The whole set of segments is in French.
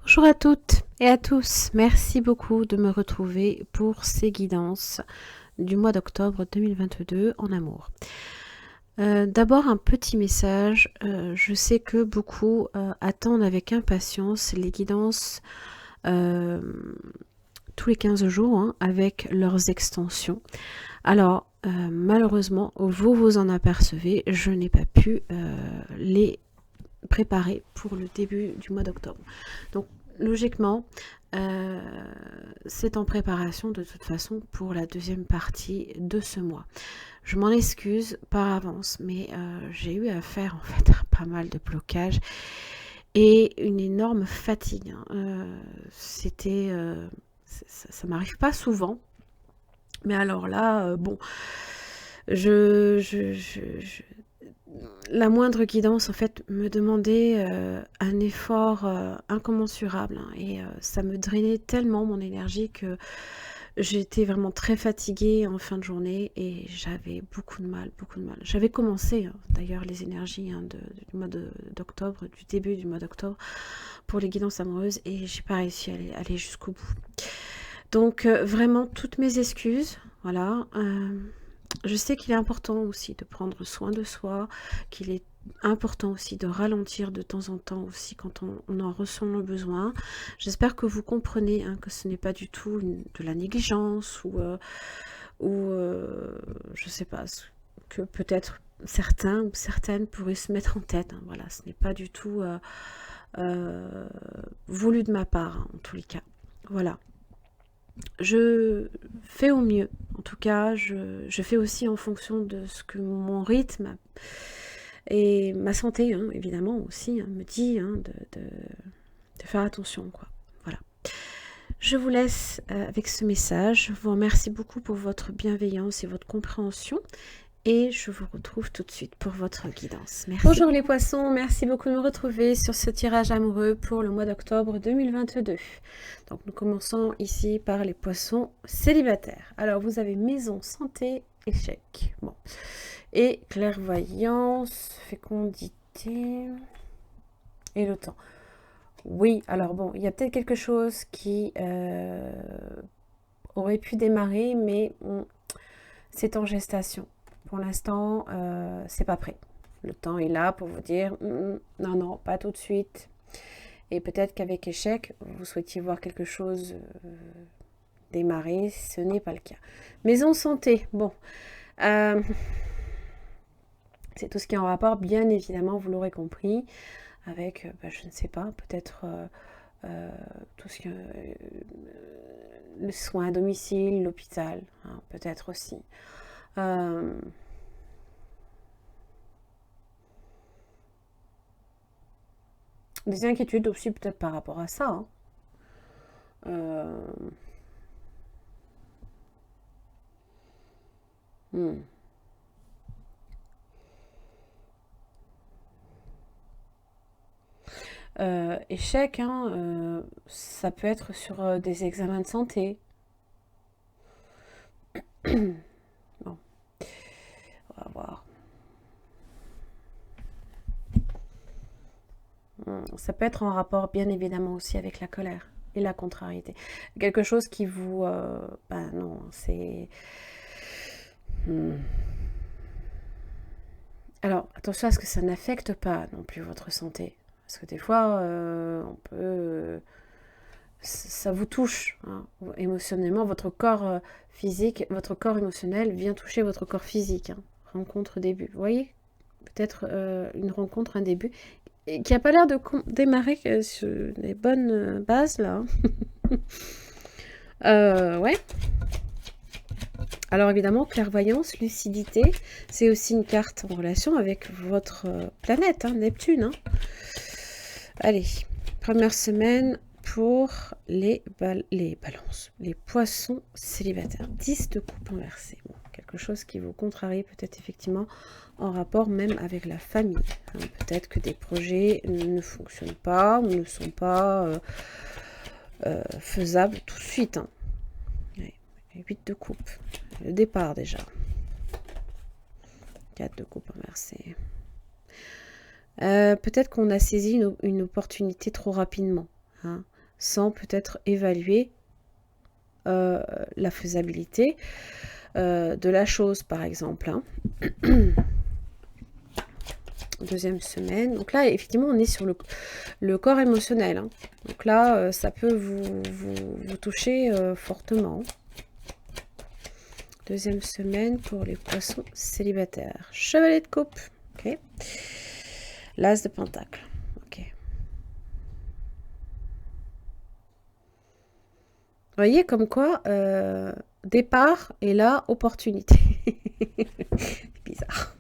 Bonjour à toutes et à tous, merci beaucoup de me retrouver pour ces guidances du mois d'octobre 2022 en amour. D'abord un petit message, je sais que beaucoup attendent avec impatience les guidances tous les 15 jours hein, avec leurs extensions. Alors malheureusement, vous en apercevez, je n'ai pas pu les préparer pour le début du mois d'octobre. Donc logiquement, c'est en préparation de toute façon pour la deuxième partie de ce mois. Je m'en excuse par avance, mais j'ai eu à faire en fait pas mal de blocages et une énorme fatigue. Ça m'arrive pas souvent, mais alors là, bon, la moindre guidance en fait me demandait un effort incommensurable hein, et ça me drainait tellement mon énergie que j'étais vraiment très fatiguée en fin de journée et j'avais beaucoup de mal. J'avais commencé hein, d'ailleurs les énergies hein, du mois d'octobre, du début du mois d'octobre pour les guidances amoureuses et j'ai pas réussi à aller jusqu'au bout. Donc vraiment toutes mes excuses, voilà. Je sais qu'il est important aussi de prendre soin de soi, qu'il est important aussi de ralentir de temps en temps aussi quand on en ressent le besoin. J'espère que vous comprenez hein, que ce n'est pas du tout de la négligence ou je sais pas, que peut-être certains ou certaines pourraient se mettre en tête. Hein, voilà, ce n'est pas du tout voulu de ma part, hein, en tous les cas. Voilà. Je fais au mieux. En tout cas, je fais aussi en fonction de ce que mon rythme et ma santé, hein, évidemment aussi, hein, me dit hein, de faire attention, quoi. Voilà. Je vous laisse avec ce message. Je vous remercie beaucoup pour votre bienveillance et votre compréhension. Et je vous retrouve tout de suite pour votre guidance. Merci. Bonjour les poissons, merci beaucoup de me retrouver sur ce tirage amoureux pour le mois d'octobre 2022. Donc nous commençons ici par les poissons célibataires. Alors vous avez maison, santé, échec. Bon. Et clairvoyance, fécondité et le temps. Oui, alors bon, il y a peut-être quelque chose qui aurait pu démarrer, mais c'est en gestation. Pour l'instant, c'est pas prêt. Le temps est là pour vous dire non, non, pas tout de suite. Et peut-être qu'avec échec, vous souhaitiez voir quelque chose démarrer. Ce n'est pas le cas. Maison santé, bon. C'est tout ce qui est en rapport, bien évidemment, vous l'aurez compris, avec, je ne sais pas, peut-être tout ce qui est le soin à domicile, l'hôpital, hein, peut-être aussi. Des inquiétudes aussi peut-être par rapport à ça. Hein. Échec, hein, ça peut être sur des examens de santé. Bon, on va voir. Ça peut être en rapport bien évidemment aussi avec la colère et la contrariété. Quelque chose qui vous... non, c'est... Alors, attention à ce que ça n'affecte pas non plus votre santé. Parce que des fois, on peut... ça vous touche hein, émotionnellement, votre corps physique, votre corps émotionnel vient toucher votre corps physique. Hein. Rencontre, début. Vous voyez? Peut-être une rencontre, un début, et qui n'a pas l'air de démarrer sur les bonnes bases, là. Ouais. Alors évidemment, clairvoyance, lucidité, c'est aussi une carte en relation avec votre planète, hein, Neptune. Hein. Allez, première semaine pour les balances, les poissons célibataires. 10 de coupe inversée. Bon, quelque chose qui vous contrarie peut-être effectivement en rapport même avec la famille. Hein. Peut-être que des projets ne fonctionnent pas ou ne sont pas faisables tout de suite. Hein. 8 de coupe. Le départ déjà. 4 de coupe inversée. Peut-être qu'on a saisi une opportunité trop rapidement. Hein. sans peut-être évaluer la faisabilité de la chose, par exemple. Hein. Deuxième semaine. Donc là, effectivement, on est sur le corps émotionnel. Hein. Donc là, ça peut vous toucher fortement. Deuxième semaine pour les poissons célibataires. Chevalier de coupe. Ok. L'as de pentacle. Ok. Vous voyez comme quoi, départ et là, opportunité. Bizarre.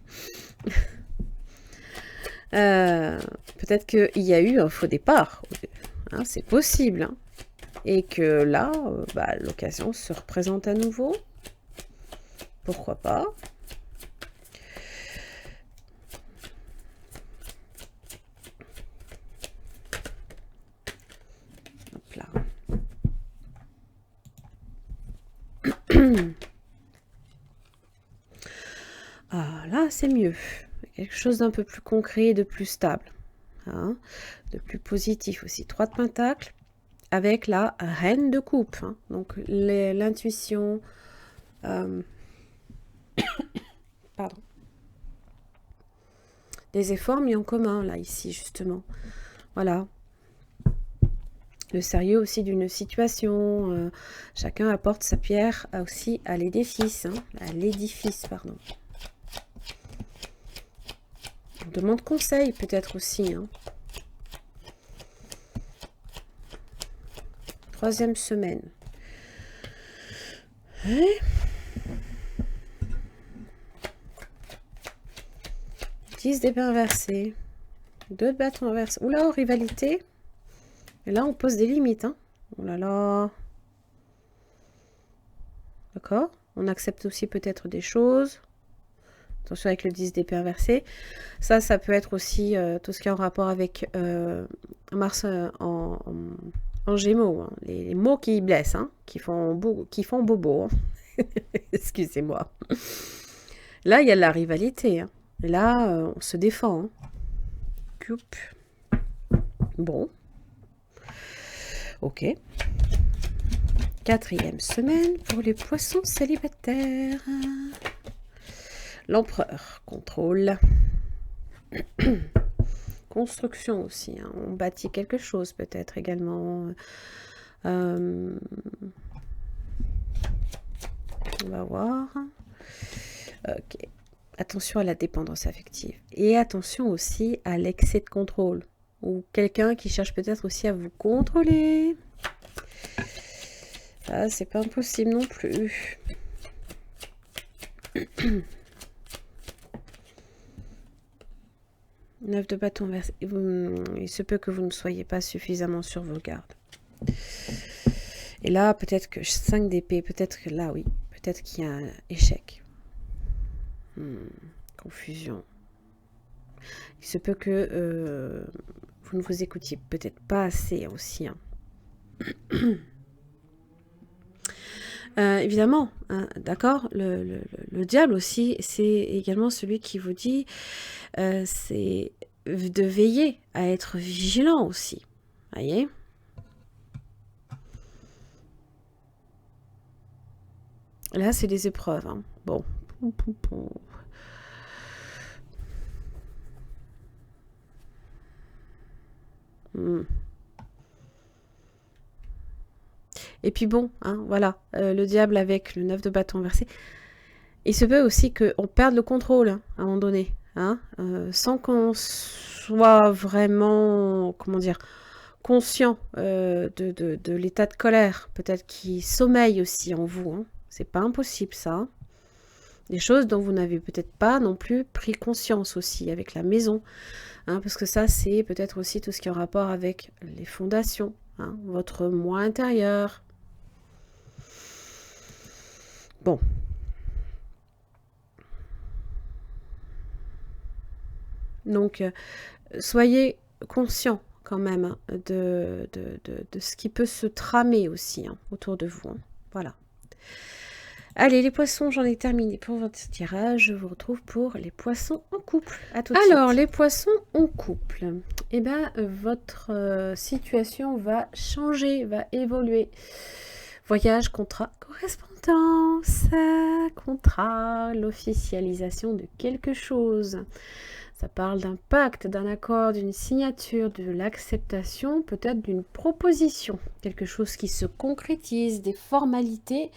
Peut-être qu'il y a eu un faux départ. Hein, c'est possible. Hein. Et que là, l'occasion se représente à nouveau. Pourquoi pas? Hop là. Ah, là, c'est mieux. Quelque chose d'un peu plus concret et de plus stable. Hein, de plus positif aussi. 3 de pentacles avec la reine de coupe. Hein, donc, l'intuition... pardon. Des efforts mis en commun, là, ici, justement. Voilà. Le sérieux aussi d'une situation. Chacun apporte sa pierre aussi à l'édifice. Hein, à l'édifice, pardon. On demande conseil, peut-être aussi. Hein. 3e semaine. Ouais. 10 d'épée inversée. 2 de bâton inversé. Oula, rivalité. Et là, on pose des limites. Hein. Oh là là. D'accord. On accepte aussi peut-être des choses. Attention avec le 10 d'épée inversée. Ça peut être aussi tout ce qui est en rapport avec Mars en Gémeaux. Hein. Les mots qui blessent, hein, qui font bobo. Hein. Excusez-moi. Là, il y a de la rivalité. Hein. Et là, on se défend. Hein. Coupe. Bon. Ok. 4e semaine pour les poissons célibataires. L'empereur, contrôle. Construction aussi. Hein. On bâtit quelque chose peut-être également. On va voir. Ok. Attention à la dépendance affective. Et attention aussi à l'excès de contrôle. Ou quelqu'un qui cherche peut-être aussi à vous contrôler. Ah, c'est pas impossible non plus. Neuf de bâton versé. Il se peut que vous ne soyez pas suffisamment sur vos gardes. Et là, peut-être que 5 d'épée, peut-être que là, oui. Peut-être qu'il y a un échec. Confusion. Il se peut que vous ne vous écoutiez peut-être pas assez aussi. Hein. Évidemment, hein, d'accord, le diable aussi, c'est également celui qui vous dit, c'est de veiller à être vigilant aussi. Voyez ? Là, c'est des épreuves. Hein. Bon. Et puis bon, hein, voilà, le diable avec le 9 de bâton inversé. Il se peut aussi qu'on perde le contrôle hein, à un moment donné, hein, sans qu'on soit vraiment, comment dire, conscient de l'état de colère, peut-être qui sommeille aussi en vous. Hein. C'est pas impossible ça. Des choses dont vous n'avez peut-être pas non plus pris conscience aussi avec la maison. Hein, parce que ça, c'est peut-être aussi tout ce qui est en rapport avec les fondations, hein, votre moi intérieur. Bon. Donc, soyez conscient quand même hein, de ce qui peut se tramer aussi hein, autour de vous. Hein. Voilà. Allez, les poissons, j'en ai terminé pour votre tirage. Je vous retrouve pour les poissons en couple. À tout de suite. Alors, les poissons en couple. eh ben, votre situation va changer, va évoluer. Voyage, contrat, correspondance, contrat, l'officialisation de quelque chose. Ça parle d'un pacte, d'un accord, d'une signature, de l'acceptation, peut-être d'une proposition. Quelque chose qui se concrétise, des formalités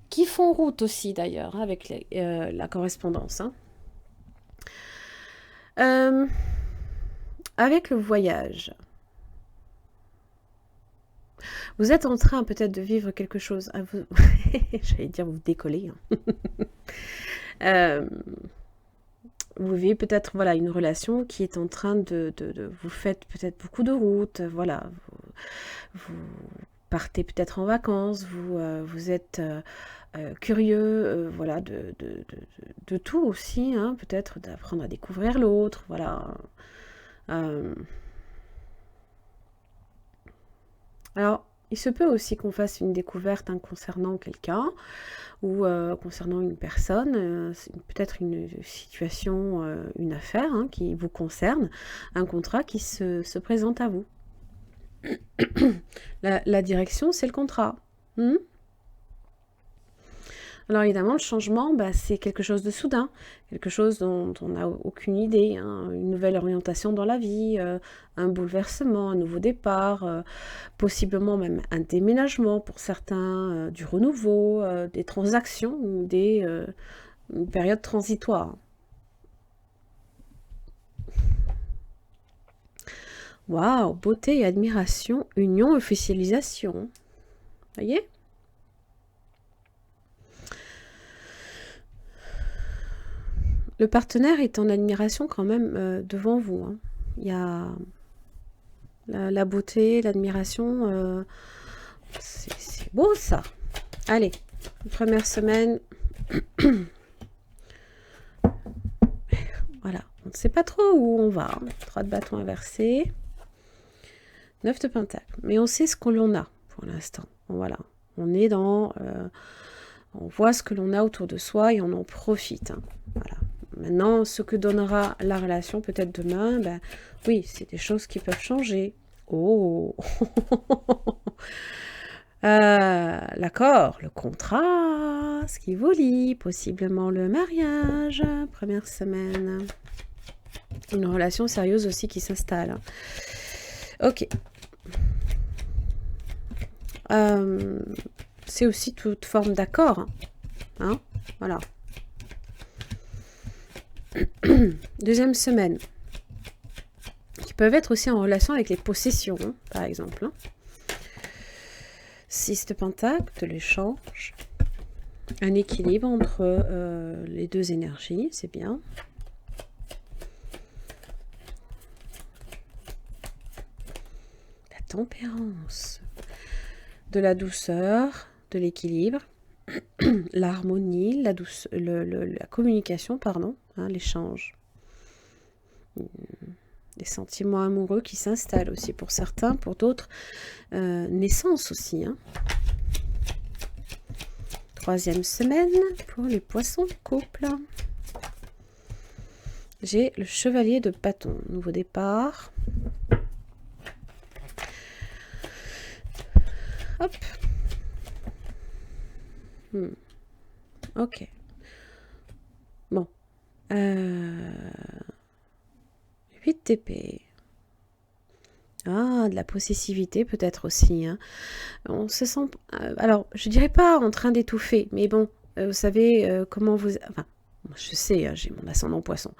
qui font route aussi d'ailleurs avec la correspondance. Avec le voyage, vous êtes en train peut-être de vivre quelque chose. J'allais dire vous décoller. Vous vivez peut-être voilà, une relation qui est en train de vous faites peut-être beaucoup de routes, voilà, vous partez peut-être en vacances, vous êtes curieux, voilà, de tout aussi, hein, peut-être d'apprendre à découvrir l'autre, voilà. Alors, il se peut aussi qu'on fasse une découverte concernant quelqu'un ou concernant une personne, peut-être une situation, une affaire qui vous concerne, un contrat qui se présente à vous. La direction, c'est le contrat. Alors évidemment, le changement, c'est quelque chose de soudain, quelque chose dont on n'a aucune idée, une nouvelle orientation dans la vie, un bouleversement, un nouveau départ, possiblement même un déménagement pour certains, du renouveau, des transactions ou une période transitoire. Waouh, beauté et admiration, union, officialisation. Voyez ? Le partenaire est en admiration quand même devant vous. Il y a la beauté, l'admiration. C'est beau ça. Allez, première semaine. Voilà, on ne sait pas trop où on va. 3 de bâton inversé. 9 de pentacle. Mais on sait ce que l'on a pour l'instant. Voilà, on est dans... on voit ce que l'on a autour de soi et on en profite. Voilà. Maintenant, ce que donnera la relation peut-être demain, oui, c'est des choses qui peuvent changer. Oh l'accord, le contrat, ce qui vous lie, possiblement le mariage, première semaine. Une relation sérieuse aussi qui s'installe. Ok. C'est aussi toute forme d'accord. Voilà. Deuxième semaine. Qui peuvent être aussi en relation avec les possessions, par exemple. 6 de pentacle, de l'échange. Un équilibre entre les deux énergies, c'est bien. La tempérance. De la douceur, de l'équilibre. L'harmonie, la communication, pardon, l'échange. Des sentiments amoureux qui s'installent aussi pour certains, pour d'autres, naissance aussi. Troisième semaine pour les poissons couple. J'ai le chevalier de bâton, nouveau départ. Hop. Ok. Bon. 8 d'épée. Ah, de la possessivité peut-être aussi. On se sent... alors, je dirais pas en train d'étouffer, mais bon, vous savez comment vous... Enfin, je sais, j'ai mon ascendant poisson.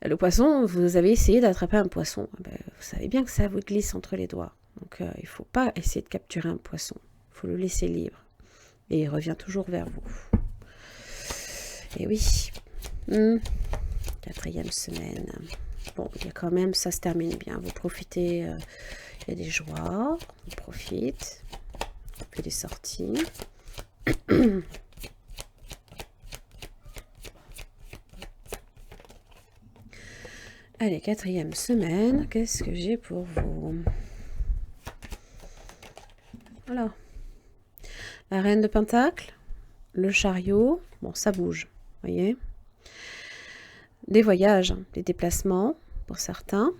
Le poisson, vous avez essayé d'attraper un poisson. Vous savez bien que ça vous glisse entre les doigts. Donc, il ne faut pas essayer de capturer un poisson. Il faut le laisser libre. Et il revient toujours vers vous. Et oui. 4e semaine. Bon, il y a quand même, ça se termine bien. Vous profitez, il y a des joies. On profite. On fait des sorties. Allez, 4e semaine. Qu'est-ce que j'ai pour vous? Voilà. La reine de pentacle. Le chariot. Bon, ça bouge. Vous voyez? Des voyages, des déplacements pour certains.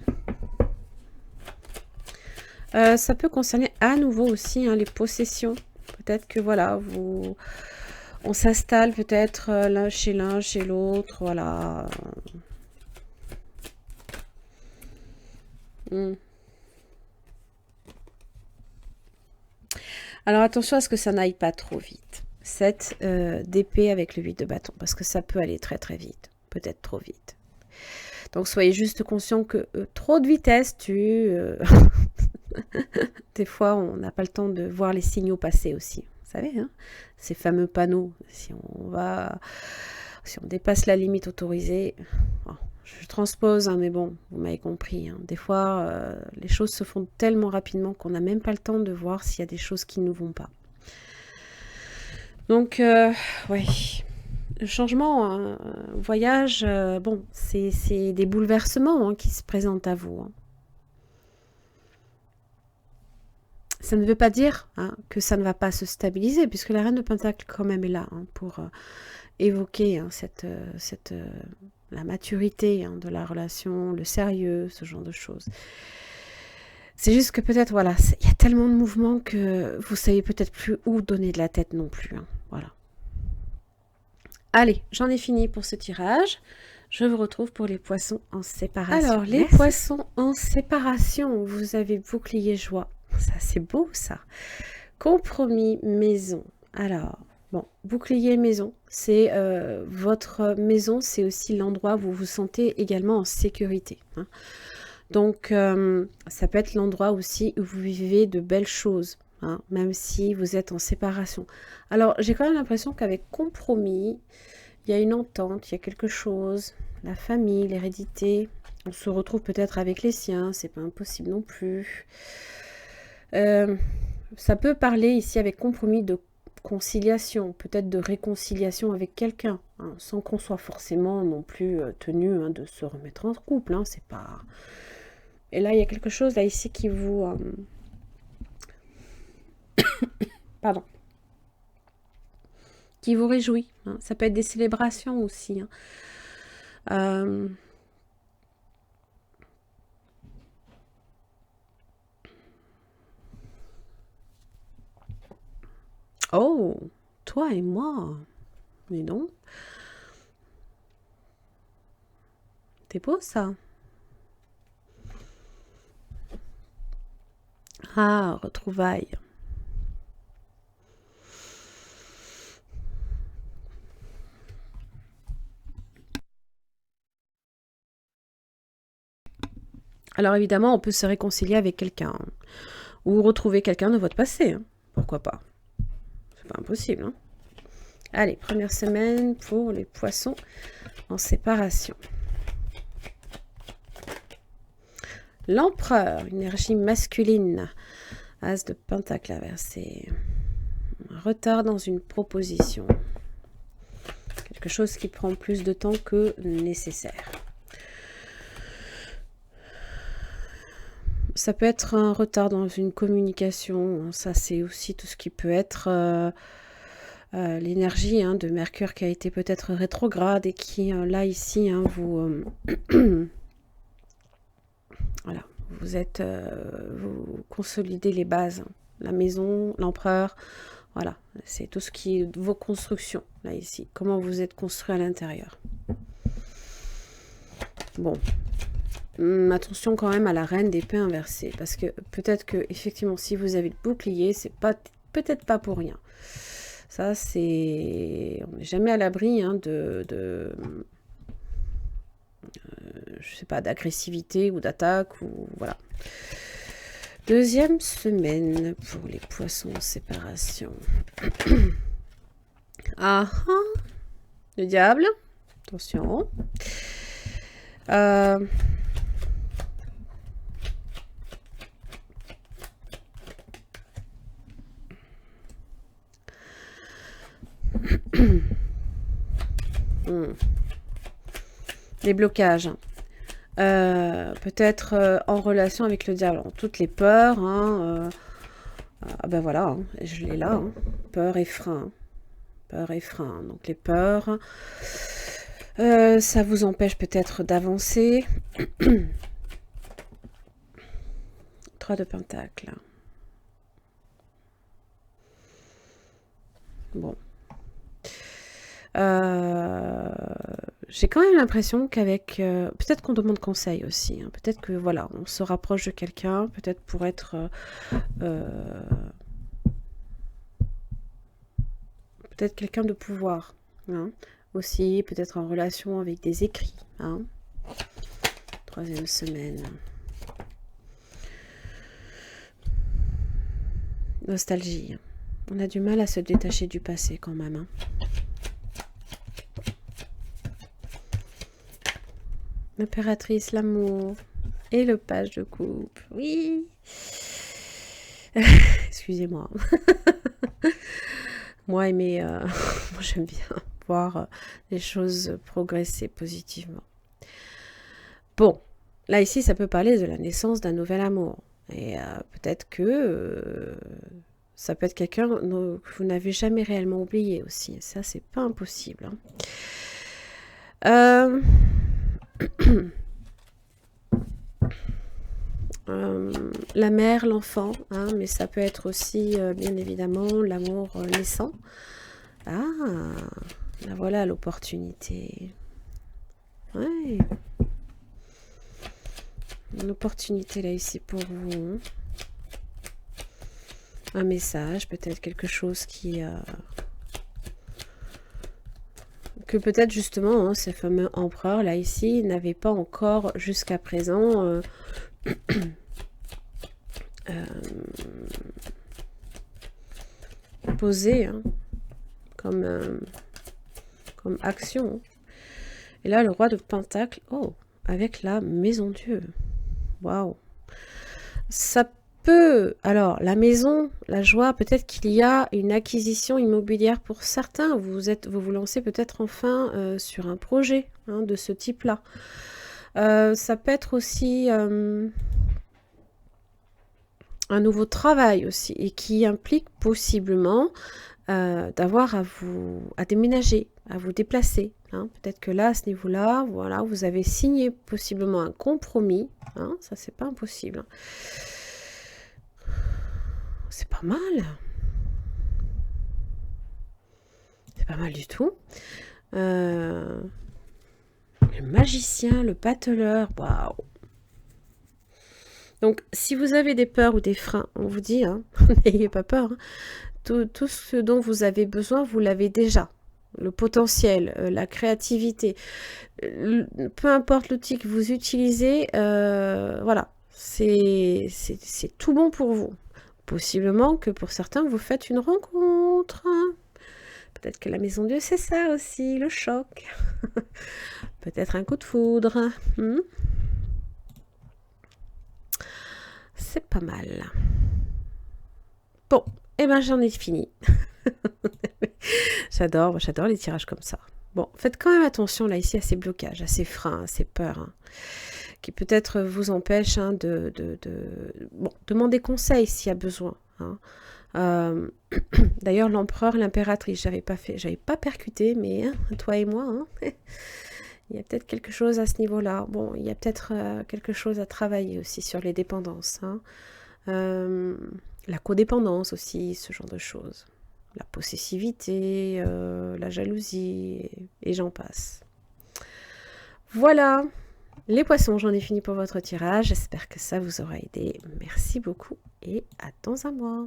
Ça peut concerner à nouveau aussi hein, les possessions. Peut-être que voilà, on s'installe peut-être l'un, chez l'autre, voilà. Hmm. Alors attention à ce que ça n'aille pas trop vite. 7 d'épée avec le 8 de bâton, parce que ça peut aller très très vite, peut-être trop vite. Donc soyez juste conscient que trop de vitesse des fois, on n'a pas le temps de voir les signaux passer aussi. Vous savez, hein, ces fameux panneaux. Si on dépasse la limite autorisée, bon, je transpose, hein, mais bon, vous m'avez compris. Hein, des fois, les choses se font tellement rapidement qu'on n'a même pas le temps de voir s'il y a des choses qui ne vont pas. Donc, oui. Le changement, hein, voyage, bon, c'est des bouleversements hein, qui se présentent à vous. Hein. Ça ne veut pas dire hein, que ça ne va pas se stabiliser, puisque la reine de Pentacle quand même est là hein, pour évoquer hein, la maturité hein, de la relation, le sérieux, ce genre de choses. C'est juste que peut-être, voilà, il y a tellement de mouvements que vous savez peut-être plus où donner de la tête non plus. Hein, voilà. Allez, j'en ai fini pour ce tirage. Je vous retrouve pour les poissons en séparation. Alors, les poissons en séparation, vous avez bouclier joie. Ça, c'est beau, ça. Compromis maison. Alors, bon, bouclier maison, c'est votre maison, c'est aussi l'endroit où vous vous sentez également en sécurité. Hein. Donc, ça peut être l'endroit aussi où vous vivez de belles choses, hein, même si vous êtes en séparation. Alors, j'ai quand même l'impression qu'avec compromis, il y a une entente, il y a quelque chose, la famille, l'hérédité. On se retrouve peut-être avec les siens, c'est pas impossible non plus. Ça peut parler ici avec compromis de conciliation, peut-être de réconciliation avec quelqu'un, hein, sans qu'on soit forcément non plus tenu hein, de se remettre en couple. Hein, c'est pas. Et là, il y a quelque chose là ici qui vous. Pardon. Qui vous réjouit. Hein. Ça peut être des célébrations aussi. Hein. Oh, toi et moi. Dis donc. C'est beau ça. Ah, retrouvailles. Alors évidemment, on peut se réconcilier avec quelqu'un. Hein, ou retrouver quelqu'un de votre passé. Hein, pourquoi pas. C'est pas impossible. Hein. Allez, première semaine pour les poissons en séparation. L'empereur, énergie masculine. As de pentacle inversé. Un retard dans une proposition. Quelque chose qui prend plus de temps que nécessaire. Ça peut être un retard dans une communication. Ça, c'est aussi tout ce qui peut être l'énergie hein, de Mercure qui a été peut-être rétrograde et qui, là, ici, hein, vous... voilà, vous consolidez les bases. Hein. La maison, l'empereur, voilà. C'est tout ce qui est vos constructions, là, ici. Comment vous êtes construit à l'intérieur. Bon. Attention quand même à la reine d'épée inversée, parce que peut-être que effectivement si vous avez le bouclier, c'est peut-être pas pour rien. Ça c'est, on n'est jamais à l'abri hein, je sais pas, d'agressivité ou d'attaque ou voilà. Deuxième semaine pour les poissons en séparation. Ah ah, le diable, attention. Les blocages. Peut-être en relation avec le diable. Alors, toutes les peurs. Hein, ah ben voilà, hein, je l'ai là. Hein, peur et frein. Peur et frein. Donc les peurs. Ça vous empêche peut-être d'avancer. 3 de Pentacle. Bon. J'ai quand même l'impression qu'avec... peut-être qu'on demande conseil aussi. Hein. Peut-être que, voilà, on se rapproche de quelqu'un, peut-être pour être... peut-être quelqu'un de pouvoir. Hein. Aussi, peut-être en relation avec des écrits. Hein. 3e semaine. Nostalgie. On a du mal à se détacher du passé quand même. Hein. L'impératrice, l'amour et le page de coupe. Oui. Excusez-moi. Moi, moi j'aime bien voir les choses progresser positivement. Bon, là ici, ça peut parler de la naissance d'un nouvel amour. Et peut-être que ça peut être quelqu'un que vous n'avez jamais réellement oublié aussi. Ça, c'est pas impossible. Hein. La mère, l'enfant, hein, mais ça peut être aussi, bien évidemment, l'amour naissant. Ah, là voilà l'opportunité. Ouais. Une opportunité là ici pour vous. Un message, peut-être quelque chose qui... que peut-être justement, hein, ce fameux empereur là ici n'avait pas encore jusqu'à présent... posé hein, comme action. Et là, le roi de Pentacle, oh, avec la maison Dieu. Waouh. Ça peut... Alors, la maison, la joie, peut-être qu'il y a une acquisition immobilière pour certains. Vous vous lancez peut-être enfin sur un projet hein, de ce type-là. Ça peut être aussi... un nouveau travail aussi et qui implique possiblement d'avoir à déménager, à vous déplacer. Hein. Peut-être que là, à ce niveau-là, voilà, vous avez signé possiblement un compromis. Hein. Ça, c'est pas impossible. Hein. C'est pas mal. C'est pas mal du tout. Le magicien, le bateleur, waouh. Donc, si vous avez des peurs ou des freins, on vous dit, hein, n'ayez pas peur. Hein. Tout ce dont vous avez besoin, vous l'avez déjà. Le potentiel, la créativité, peu importe l'outil que vous utilisez, voilà, c'est tout bon pour vous. Possiblement que pour certains, vous faites une rencontre. Hein. Peut-être que la maison Dieu, c'est ça aussi, le choc. Peut-être un coup de foudre. C'est pas mal. Bon, et ben j'en ai fini. J'adore les tirages comme ça. Bon, faites quand même attention là ici à ces blocages, à ces freins, à ces peurs, hein, qui peut-être vous empêchent hein, bon, demander conseil s'il y a besoin. Hein. D'ailleurs, l'empereur, l'impératrice, j'avais pas percuté, mais hein, toi et moi, hein, il y a peut-être quelque chose à ce niveau-là. Bon, il y a peut-être quelque chose à travailler aussi sur les dépendances. Hein. La codépendance aussi, ce genre de choses. La possessivité, la jalousie, et j'en passe. Voilà, les poissons, j'en ai fini pour votre tirage. J'espère que ça vous aura aidé. Merci beaucoup et à dans un mois.